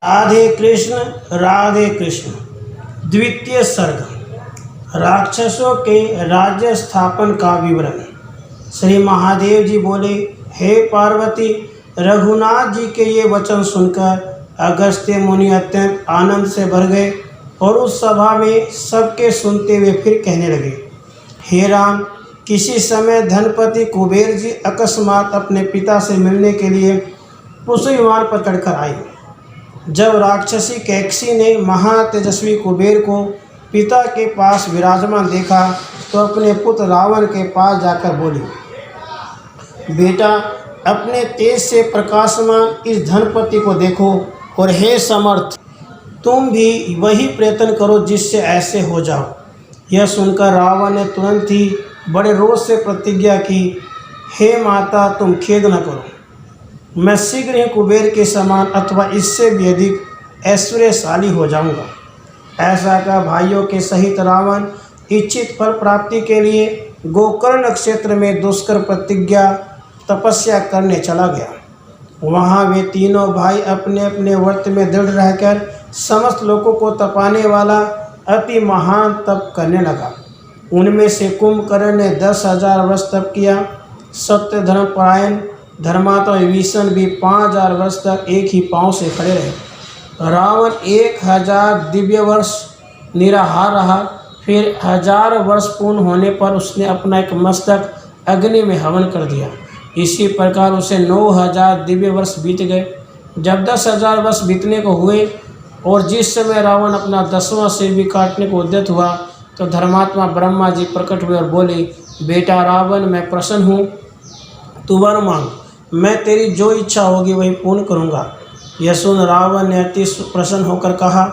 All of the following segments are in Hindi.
राधे कृष्ण। द्वितीय सर्ग। राक्षसों के राज्य स्थापन का विवरण। श्री महादेव जी बोले, हे पार्वती, रघुनाथ जी के ये वचन सुनकर अगस्त्य मुनि अत्यंत आनंद से भर गए और उस सभा में सबके सुनते हुए फिर कहने लगे, हे राम, किसी समय धनपति कुबेर जी अकस्मात अपने पिता से मिलने के लिए पुष्प विमान पर चढ़कर आए। जब राक्षसी कैकसी ने महातेजस्वी कुबेर को पिता के पास विराजमान देखा तो अपने पुत्र रावण के पास जाकर बोली, बेटा, अपने तेज से प्रकाशमान इस धनपति को देखो और हे समर्थ, तुम भी वही प्रयत्न करो जिससे ऐसे हो जाओ। यह सुनकर रावण ने तुरंत ही बड़े रोष से प्रतिज्ञा की, हे माता, तुम खेद न करो, मैं शीघ्र ही कुबेर के समान अथवा इससे भी अधिक ऐश्वर्यशाली हो जाऊंगा। ऐसा कह भाइयों के सहित रावण इच्छित फल प्राप्ति के लिए गोकर्ण क्षेत्र में दुष्कर प्रतिज्ञा तपस्या करने चला गया। वहाँ वे तीनों भाई अपने अपने व्रत में दृढ़ रहकर समस्त लोगों को तपाने वाला अति महान तप करने लगा। उनमें से कुंभकर्ण ने 10,000 वर्ष तप किया। सत्य धर्मपरायण धर्मात्मा विभीषण भी 5,000 वर्ष तक एक ही पांव से खड़े रहे। रावण 1,000 दिव्य वर्ष निराहार रहा। फिर 1,000 वर्ष पूर्ण होने पर उसने अपना एक मस्तक अग्नि में हवन कर दिया। इसी प्रकार उसे 9,000 दिव्य वर्ष बीत गए। जब 10,000 वर्ष बीतने को हुए और जिस समय रावण अपना 10वां सिर भी काटने को उद्यत हुआ तो धर्मात्मा ब्रह्मा जी प्रकट हुए और बोले, बेटा रावण, मैं प्रसन्न हूँ, तू वर मांग, मैं तेरी जो इच्छा होगी वही पूर्ण करूँगा। यह सुन रावण ने अति प्रसन्न होकर कहा,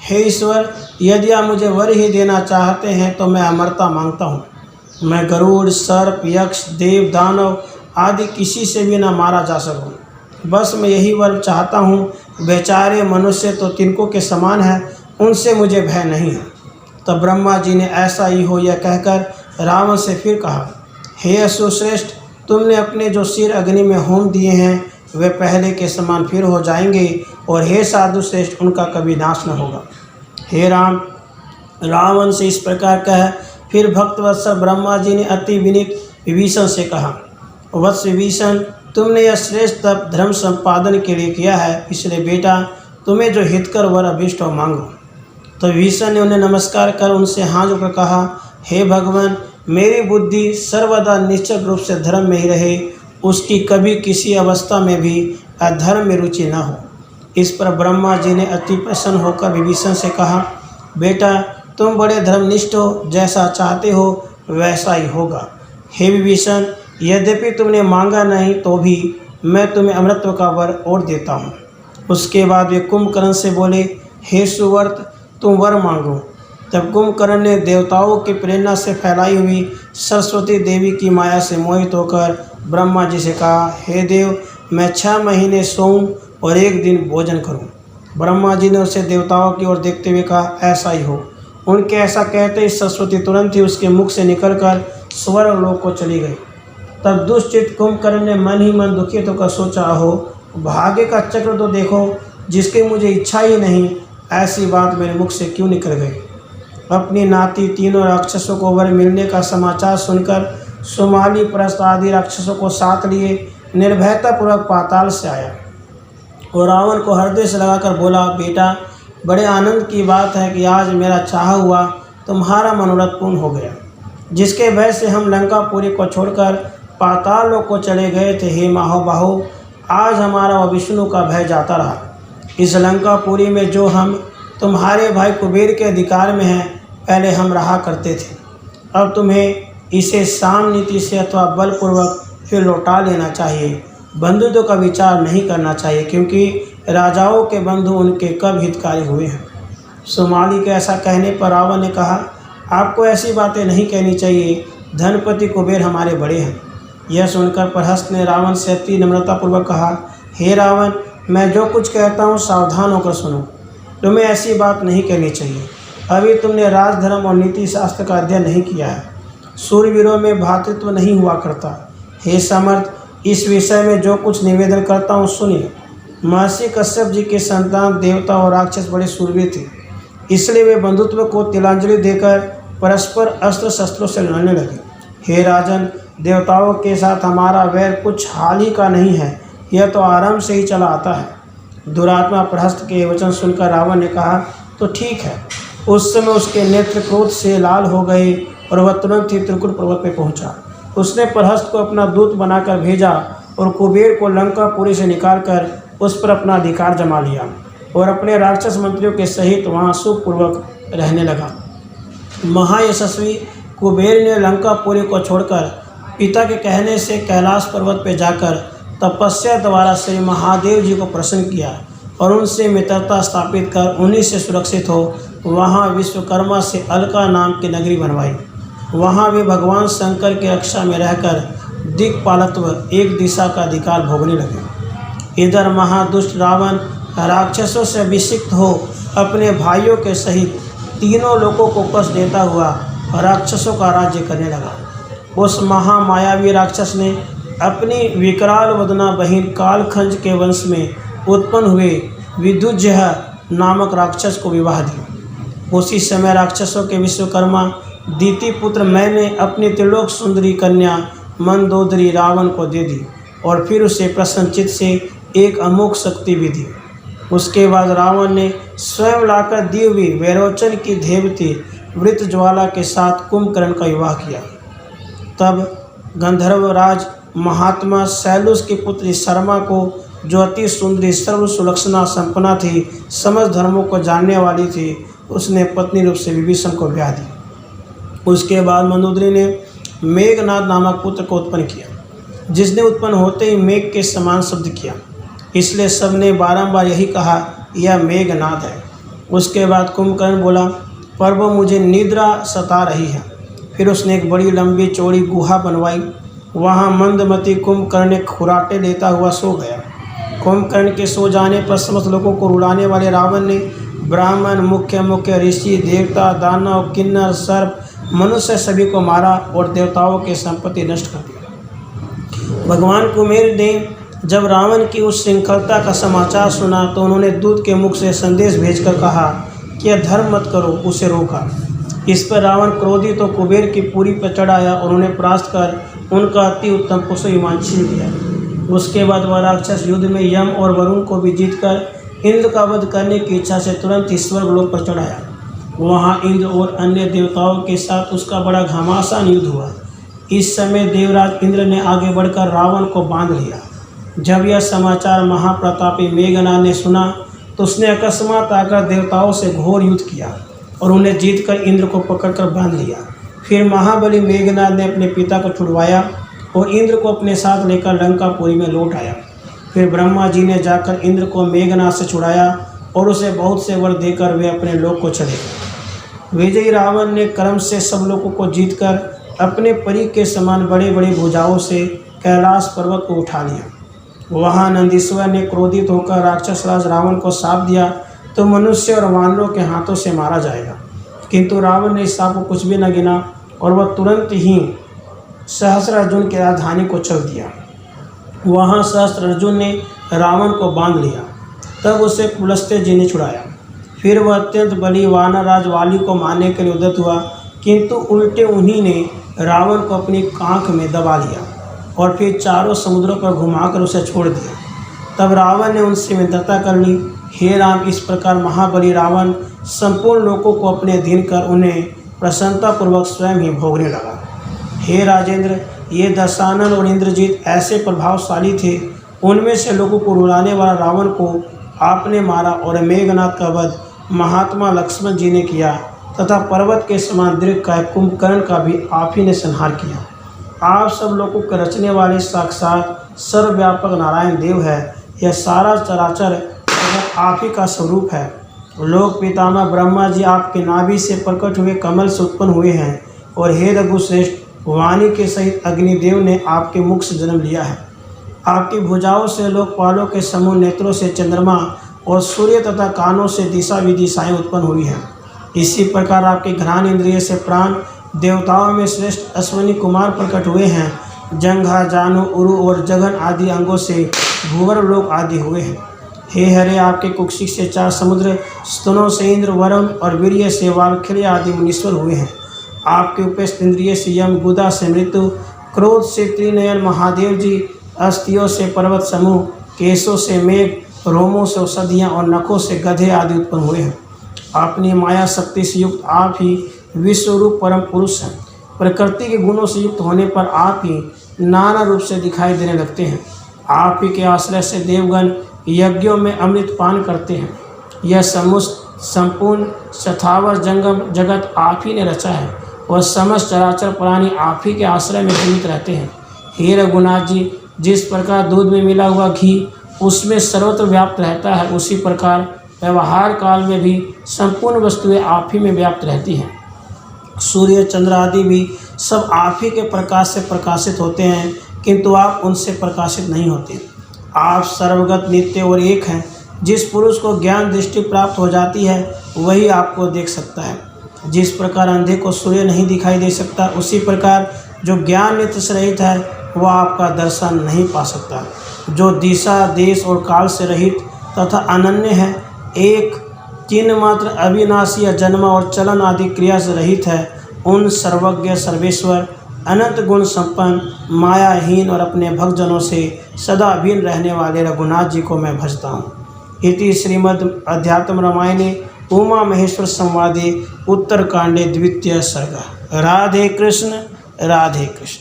हे ईश्वर, यदि आप मुझे वर ही देना चाहते हैं तो मैं अमरता मांगता हूँ। मैं गरुड़, सर्प, यक्ष, देव, दानव आदि किसी से भी न मारा जा सकूँ। बस मैं यही वर चाहता हूँ। बेचारे मनुष्य तो तिनकों के समान है, उनसे मुझे भय नहीं है। तब ब्रह्मा जी ने ऐसा ही हो यह कहकर रावण से फिर कहा, हे असुश्रेष्ठ, तुमने अपने जो सिर अग्नि में होम दिए हैं वे पहले के समान फिर हो जाएंगे और हे साधु श्रेष्ठ, उनका कभी नाश न होगा। हे राम, रावण से इस प्रकार कह फिर भक्तवत्सल ब्रह्मा जी ने अति विनीत विभीषण से कहा, वत्स विभीषण, तुमने यह श्रेष्ठ तप धर्म संपादन के लिए किया है, इसलिए बेटा, तुम्हें जो हितकर वर अभिष्ट हो मांगो। तो विभीषण ने उन्हें नमस्कार कर उनसे हाथ जोड़कर कहा, हे भगवान, मेरी बुद्धि सर्वदा निश्चित रूप से धर्म में ही रहे, उसकी कभी किसी अवस्था में भी अधर्म में रुचि न हो। इस पर ब्रह्मा जी ने अति प्रसन्न होकर विभीषण से कहा, बेटा, तुम बड़े धर्मनिष्ठ हो, जैसा चाहते हो वैसा ही होगा। हे विभीषण, यद्यपि तुमने मांगा नहीं तो भी मैं तुम्हें अमृतत्व का वर और देता हूँ। उसके बाद वे कुंभकर्ण से बोले, हे सुवर्त, तुम वर मांगो। तब कुंभकर्ण ने देवताओं की प्रेरणा से फैलाई हुई सरस्वती देवी की माया से मोहित होकर ब्रह्मा जी से कहा, हे देव, मैं 6 महीने सोऊं और 1 दिन भोजन करूं। ब्रह्मा जी ने उसे देवताओं की ओर देखते हुए कहा, ऐसा ही हो। उनके ऐसा कहते ही सरस्वती तुरंत ही उसके मुख से निकलकर स्वर्ग लोक को चली गई। तब दुष्चित कुंभकर्ण ने मन ही मन दुखित होकर सोचा, हो भाग्य का चक्र तो देखो, जिसकी मुझे इच्छा ही नहीं, ऐसी बात मेरे मुख से क्यों निकल गई। अपनी नाती तीनों राक्षसों को वर मिलने का समाचार सुनकर सुमाली, प्रस्थ आदि राक्षसों को साथ लिए निर्भयतापूर्वक पाताल से आया और रावण को हृदय से लगाकर बोला, बेटा, बड़े आनंद की बात है कि आज मेरा चाहा हुआ तुम्हारा मनोरथ पूर्ण हो गया। जिसके भय से हम लंकापुरी को छोड़कर पाताल लोक को चले गए थे, हे महाबाहो, आज हमारा व विष्णु का भय जाता रहा। इस लंकापुरी में जो हम तुम्हारे भाई कुबेर के अधिकार में हैं, पहले हम रहा करते थे। अब तुम्हें इसे साम नीति से अथवा बलपूर्वक फिर लौटा लेना चाहिए। बंधुत्व का विचार नहीं करना चाहिए, क्योंकि राजाओं के बंधु उनके कब हितकारी हुए हैं। सुमाली के ऐसा कहने पर रावण ने कहा, आपको ऐसी बातें नहीं कहनी चाहिए, धनपति कुबेर हमारे बड़े हैं। यह सुनकर प्रहस्त ने रावण से अति नम्रतापूर्वक कहा, हे रावण, मैं जो कुछ कहता हूँ सावधान होकर सुनो। तुम्हें ऐसी बात नहीं कहनी चाहिए। अभी तुमने राजधर्म और नीति शास्त्र का अध्ययन नहीं किया है। सूरवीरों में भ्रातृत्व नहीं हुआ करता। हे समर्थ, इस विषय में जो कुछ निवेदन करता हूँ सुनिए। महर्षि कश्यप जी के संतान देवता और राक्षस बड़े शूरवीर थे, इसलिए वे बंधुत्व को तिलांजलि देकर परस्पर अस्त्र शस्त्रों से लड़ने लगे। हे राजन, देवताओं के साथ हमारा वैर कुछ हाल ही का नहीं है, यह तो आरंभ से ही चला आता है। दुरात्मा प्रहस्त के वचन सुनकर रावण ने कहा, तो ठीक है। उस समय उसके नेत्र क्रोध से लाल हो गए और वह तुरंत ही त्रिकुट पर्वत पर पहुंचा। उसने प्रहस्त को अपना दूत बनाकर भेजा और कुबेर को लंकापुरी से निकालकर उस पर अपना अधिकार जमा लिया और अपने राक्षस मंत्रियों के सहित वहां सुखपूर्वक रहने लगा। महायशस्वी कुबेर ने लंकापुरी को छोड़कर पिता के कहने से कैलाश पर्वत पर जाकर तपस्या द्वारा श्री महादेव जी को प्रसन्न किया और उनसे मित्रता स्थापित कर उन्हीं से सुरक्षित हो वहाँ विश्वकर्मा से अलका नाम की नगरी बनवाई। वहाँ वे भगवान शंकर की रक्षा में रहकर दिक्पालत्व एक दिशा का अधिकार भोगने लगे। इधर महादुष्ट रावण राक्षसों से अभिषिक्त हो अपने भाइयों के सहित तीनों लोगों को कष्ट देता हुआ राक्षसों का राज्य करने लगा। उस महामायावी राक्षस ने अपनी विकराल वदना बहिन कालखंज के वंश में उत्पन्न हुए विदुज्यह नामक राक्षस को विवाह दिया। उसी समय राक्षसों के विश्वकर्मा दीति पुत्र मैंने अपनी त्रिलोक सुंदरी कन्या मंदोदरी रावण को दे दी और फिर उसे प्रसन्नचित से एक अमोघ शक्ति भी दी। उसके बाद रावण ने स्वयं लाकर दी हुई वैरोचन की देवती वृत ज्वाला के साथ कुंभकर्ण का विवाह किया। तब गंधर्वराज महात्मा शैलुष की पुत्री शर्मा को, जो अति सुंदरी सर्व सुलक्षणा संपन्ना थी, समस्त धर्मों को जानने वाली थी, उसने पत्नी रूप से विभीषण को ब्याह दी। उसके बाद मंदोदरी ने मेघनाद नामक पुत्र को उत्पन्न किया, जिसने उत्पन्न होते ही मेघ के समान शब्द किया, इसलिए सबने बारंबार यही कहा, यह मेघनाद है। उसके बाद कुंभकर्ण बोला, प्रभु मुझे निद्रा सता रही है। फिर उसने एक बड़ी लंबी चौड़ी गुहा बनवाई। वहाँ मंदमती कुंभकर्ण ने खुराटे लेता हुआ सो गया। कुंभकर्ण के सो जाने पर समस्त लोगों को रुलाने वाले रावण ने ब्राह्मण, मुख्य ऋषि, देवता, दानव, किन्नर, सर्प, मनुष्य सभी को मारा और देवताओं की संपत्ति नष्ट कर दिया। भगवान कुबेर ने जब रावण की उस श्रृंखलता का समाचार सुना तो उन्होंने दूत के मुख से संदेश भेजकर कहा कि यह धर्म मत करो, उसे रोका। इस पर रावण क्रोधित तो कुबेर की पुरी पर चढ़ आया और उन्हें परास्त कर उनका अति उत्तम पुष्प विमान छीन लिया। उसके बाद वह राक्षस युद्ध में यम और वरुण को भी जीतकर इंद्र का वध करने की इच्छा से तुरंत ईश्वर लोक पर चढ़ाया। वहाँ इंद्र और अन्य देवताओं के साथ उसका बड़ा घमासान युद्ध हुआ। इस समय देवराज इंद्र ने आगे बढ़कर रावण को बांध लिया। जब यह समाचार महाप्रतापी मेघनाद ने सुना तो उसने अकस्मात आकर देवताओं से घोर युद्ध किया और उन्हें जीतकर इंद्र को पकड़कर बांध लिया। फिर महाबली मेघनाद ने अपने पिता को छुड़वाया और इंद्र को अपने साथ लेकर लंकापुरी में लौट आया। फिर ब्रह्मा जी ने जाकर इंद्र को मेघनाद से छुड़ाया और उसे बहुत से वर देकर वे अपने लोक को चले गए। विजयी रावण ने क्रम से सब लोगों को जीतकर अपने परी के समान बड़े बड़े भुजाओं से कैलाश पर्वत को उठा लिया। वहाँ नंदीश्वर ने क्रोधित होकर राक्षस राज रावण को शाप दिया तो मनुष्य और वानरों के हाथों से मारा जाएगा, किंतु रावण ने इस शाप को कुछ भी न गिना और वह तुरंत ही सहस्रार्जुन की राजधानी को चल दिया। वहाँ सहस्रार्जुन ने रावण को बांध लिया। तब उसे पुलस्त्य जी ने छुड़ाया। फिर वह अत्यंत बली वानर राज वाली को मारने के लिए उद्यत हुआ, किंतु उल्टे उन्हीं ने रावण को अपनी आँख में दबा लिया और फिर चारों समुद्रों पर घुमाकर उसे छोड़ दिया। तब रावण ने उनसे मित्रता कर ली। हे राम, इस प्रकार महाबली रावण संपूर्ण लोगों को अपने अधीन कर उन्हें प्रसन्नतापूर्वक स्वयं ही भोगने लगा। हे राजेंद्र, ये दशानन और इंद्रजीत ऐसे प्रभावशाली थे, उनमें से लोगों को रुलाने वाला रावण को आपने मारा और मेघनाद का वध महात्मा लक्ष्मण जी ने किया तथा पर्वत के समान दीर्घकाय कुंभकर्ण का भी आप ही ने संहार किया। आप सब लोगों के रचने वाले साक्षात सर्वव्यापक नारायण देव है। यह सारा चराचर आप ही का स्वरूप है। लोक पितामह ब्रह्मा जी आपके नाभि से प्रकट हुए कमल से उत्पन्न हुए हैं और हे रघुश्रेष्ठ, वाणी के सहित अग्निदेव ने आपके मुख से जन्म लिया है। आपकी भुजाओं से लोकपालों के समूह नेत्रों से चंद्रमा और सूर्य तथा कानों से दिशा विदिशाएँ उत्पन्न हुई हैं। इसी प्रकार आपके घ्राण इंद्रिय से प्राण देवताओं में श्रेष्ठ अश्विनी कुमार प्रकट हुए हैं। जंघा, जानु, उरु और जघन आदि अंगों से भूवर लोक आदि हुए हैं। हे हरे, आपके कुक्षिक से 4 समुद्र, स्तनों से इंद्र, वरुण और वीर्य से वालखिल्य आदि मुनीश्वर हुए हैं। आपके उपस्थ इंद्रिय से यम, गुदा से मृत्यु, क्रोध से त्रिनयन महादेव जी, अस्थियों से पर्वत समूह, केशों से मेघ, रोमों से औषधियाँ और नखों से गधे आदि उत्पन्न हुए हैं। अपनी माया शक्ति से युक्त आप ही विश्वरूप परम पुरुष हैं। प्रकृति के गुणों से युक्त होने पर आप ही नाना रूप से दिखाई देने लगते हैं। आप ही के आश्रय से देवगण यज्ञों में अमृत पान करते हैं। यह संपूर्ण स्थावर जंगम जगत आप ही ने रचा है और समस्त चराचर प्राणी आप ही के आश्रय में जीवित रहते हैं। हे रघुनाथ जी, जिस प्रकार दूध में मिला हुआ घी उसमें सर्वत्र व्याप्त रहता है, उसी प्रकार व्यवहार काल में भी संपूर्ण वस्तुएं आप ही में व्याप्त रहती हैं। सूर्य, चंद्र आदि भी सब आप ही के प्रकाश से प्रकाशित होते हैं, किंतु आप उनसे प्रकाशित नहीं होते। आप सर्वगत, नित्य और एक हैं। जिस पुरुष को ज्ञान दृष्टि प्राप्त हो जाती है वही आपको देख सकता है। जिस प्रकार अंधे को सूर्य नहीं दिखाई दे सकता, उसी प्रकार जो ज्ञान नित्य से रहित है वह आपका दर्शन नहीं पा सकता। जो दिशा, देश और काल से रहित तथा अनन्य है, एक चिन्ह मात्र, अविनाशी, जन्म और चलन आदि क्रिया से रहित है, उन सर्वज्ञ, सर्वेश्वर, अनंत गुण संपन्न, मायाहीन और अपने भक्तजनों से सदा अभिन्न रहने वाले रघुनाथ जी को मैं भजता हूँ। इति श्रीमद् अध्यात्म रामायणे उमा महेश्वर संवादे उत्तरकांडे 2 सर्ग। राधे कृष्ण, राधे कृष्ण।